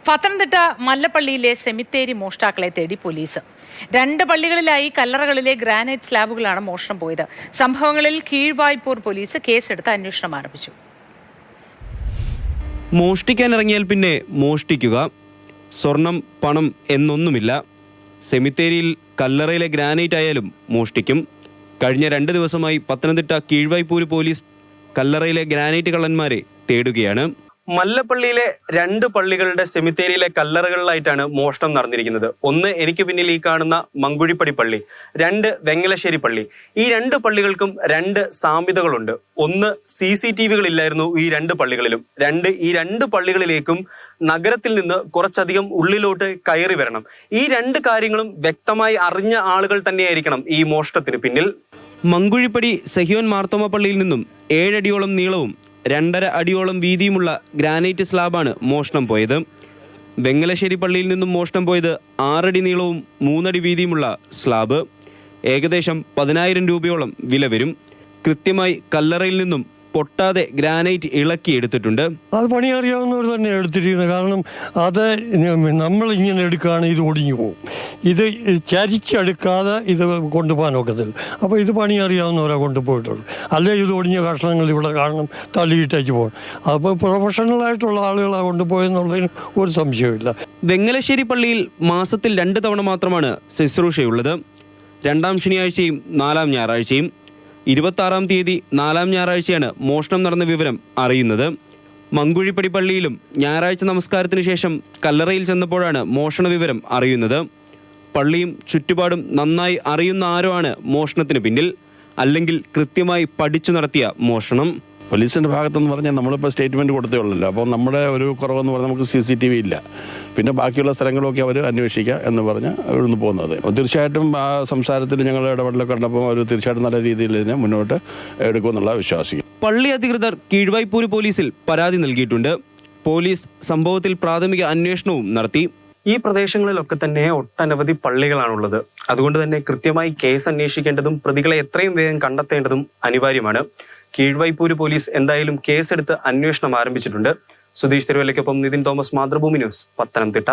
പത്തനംതിട്ട മല്ലപ്പള്ളിയിലെ സെമിത്തേരി മോഷ്ടാക്കളെ തേടി police. 2 പള്ളികളിലായി കല്ലറകളിലെ granite സ്ലാബുകളാണ് മോഷണം പോയത്. സംഭവങ്ങളിൽ കീഴ്വായ്പൂർ പോലീസ് കേസെടുത്ത് അന്വേഷണം ആരംഭിച്ചു. മോഷ്ടിക്കാനിറങ്ങിയാൽ പിന്നെ മോഷ്ടിക്കുക, സ്വർണം പണം എന്നൊന്നുമില്ല. സെമിത്തേരിയിൽ കല്ലറയിലെ ഗ്രാനൈറ്റ് ആയാലും മോഷ്ടിക്കും. കഴിഞ്ഞ 2 ദിവസമായി പത്തനംതിട്ട കീഴ്വായ്പൂർ പോലീസ് കല്ലറയിലെ ഗ്രാനൈറ്റ് കള്ളന്മാരെ തേടുകയാണ്. മല്ലപ്പള്ളിയിലെ 2 പള്ളികളുടെ സെമിത്തേരിയിലെ കല്ലറകളിലായിട്ടാണ് മോഷണം നടന്നിരിക്കുന്നത്. ഒന്ന് എനിക്ക് പിന്നിൽ ഈ കാണുന്ന മങ്കുഴിപ്പടി പള്ളി, 2 വെങ്ങലശ്ശേരി പള്ളി. ഈ 2 പള്ളികൾക്കും 2 സാമ്യതകളുണ്ട്. ഒന്ന്, CCTVകൾ ഇല്ലായിരുന്നു ഈ 2 പള്ളികളിലും. ഈ 2 പള്ളികളിലേക്കും നഗരത്തിൽ നിന്ന് കുറച്ചധികം ഉള്ളിലോട്ട് കയറി വരണം. ഈ 2 കാര്യങ്ങളും വ്യക്തമായി അറിഞ്ഞ ആളുകൾ തന്നെയായിരിക്കണം ഈ മോഷണത്തിന് പിന്നിൽ. മങ്കുഴിപ്പടി സഹിയോൻ മാർത്തോമ പള്ളിയിൽ നിന്നും 7 അടിയോളം നീളവും 2.5 അടിയോളം വീതിയുമുള്ള ഗ്രാനൈറ്റ് സ്ലാബാണ് മോഷണം പോയത്. വെങ്ങലശ്ശേരി പള്ളിയിൽ നിന്നും മോഷണം പോയത് 6 അടി നീളവും 3 അടി വീതിയുമുള്ള സ്ലാബ്. ഏകദേശം 10,000 രൂപയോളം വില വരും. കൃത്യമായി കല്ലറയിൽ നിന്നും പൊട്ടാതെ ഗ്രാനൈറ്റ് ഇളക്കി എടുത്തിട്ടുണ്ട്. അത് പണി അറിയാവുന്നവർ തന്നെ എടുത്തിരിക്കുന്നത്. കാരണം അത് നമ്മളിങ്ങനെ എടുക്കുകയാണെങ്കിൽ ഇത് ഒടിഞ്ഞു പോകും. ഇത് ചരിച്ചെടുക്കാതെ ഇത് കൊണ്ടുപോകാൻ ഒക്കത്തില്ല. അപ്പോൾ ഇത് പണി അറിയാവുന്നവരാണ് കൊണ്ടുപോയിട്ടുള്ളൂ. അല്ലെങ്കിൽ ഇത് ഒടിഞ്ഞ കഷ്ണങ്ങൾ ഇവിടെ കാണണം, തള്ളിയിട്ടേച്ച് പോകും. അപ്പോൾ പ്രൊഫഷണലായിട്ടുള്ള ആളുകളാണ് കൊണ്ടുപോയെന്നുള്ളതിന് ഒരു സംശയമില്ല. വെങ്ങലശ്ശേരി പള്ളിയിൽ മാസത്തിൽ 2 തവണ മാത്രമാണ് ശുശ്രൂഷയുള്ളത്. 2ാം ശനിയാഴ്ചയും 4ാം ഞായറാഴ്ചയും. 26-ാം തീയതി 4ാം ഞായറാഴ്ചയാണ് മോഷണം നടന്ന വിവരം അറിയുന്നത്. മങ്കുഴിപ്പടി പള്ളിയിലും ഞായറാഴ്ച നമസ്കാരത്തിന് ശേഷം കല്ലറയിൽ ചെന്നപ്പോഴാണ് മോഷണ വിവരം അറിയുന്നത്. പള്ളിയും ചുറ്റുപാടും നന്നായി അറിയുന്ന ആരോ ആണ് മോഷണത്തിന് പിന്നിൽ, അല്ലെങ്കിൽ കൃത്യമായി പഠിച്ചു നടത്തിയ മോഷണം. പോലീസിൻ്റെ ഭാഗത്തെന്ന് പറഞ്ഞാൽ നമ്മളിപ്പോൾ സ്റ്റേറ്റ്മെൻറ്റ് കൊടുത്തേ ഉള്ളല്ലോ. അപ്പോൾ നമ്മുടെ ഒരു കുറവെന്ന് പറഞ്ഞാൽ നമുക്ക് CCTV ഇല്ല. പിന്നെ ബാക്കിയുള്ള സ്ഥലങ്ങളൊക്കെ അവർ അന്വേഷിക്കുക എന്ന് പറഞ്ഞ് ഇവിടുന്ന് പോകുന്നത്. തീർച്ചയായിട്ടും ആ സംസാരത്തിൽ ഞങ്ങൾ ഇടപെടലൊക്കെ കണ്ടപ്പോൾ അവർ തീർച്ചയായിട്ടും നല്ല രീതിയിൽ ഇതിനെ മുന്നോട്ട് എടുക്കുമെന്നുള്ള വിശ്വാസിക്കും. പള്ളി അധികൃതർ കീഴ്വായ്പൂർ പോലീസിൽ പരാതി നൽകിയിട്ടുണ്ട്. പോലീസ് സംഭവത്തിൽ പ്രാഥമിക അന്വേഷണവും നടത്തി. ഈ പ്രദേശങ്ങളിലൊക്കെ തന്നെ ഒട്ടനവധി പള്ളികളാണുള്ളത്. അതുകൊണ്ട് തന്നെ കൃത്യമായി കേസ് അന്വേഷിക്കേണ്ടതും പ്രതികളെ എത്രയും വേഗം കണ്ടെത്തേണ്ടതും അനിവാര്യമാണ്. കീഴ്വായ്പൂർ പോലീസ് എന്തായാലും കേസെടുത്ത് അന്വേഷണം ആരംഭിച്ചിട്ടുണ്ട്. സുധീഷ് തിരുവല്ലയ്ക്കൊപ്പം നിതിൻ തോമസ്, മാതൃഭൂമി ന്യൂസ്, പത്തനംതിട്ട.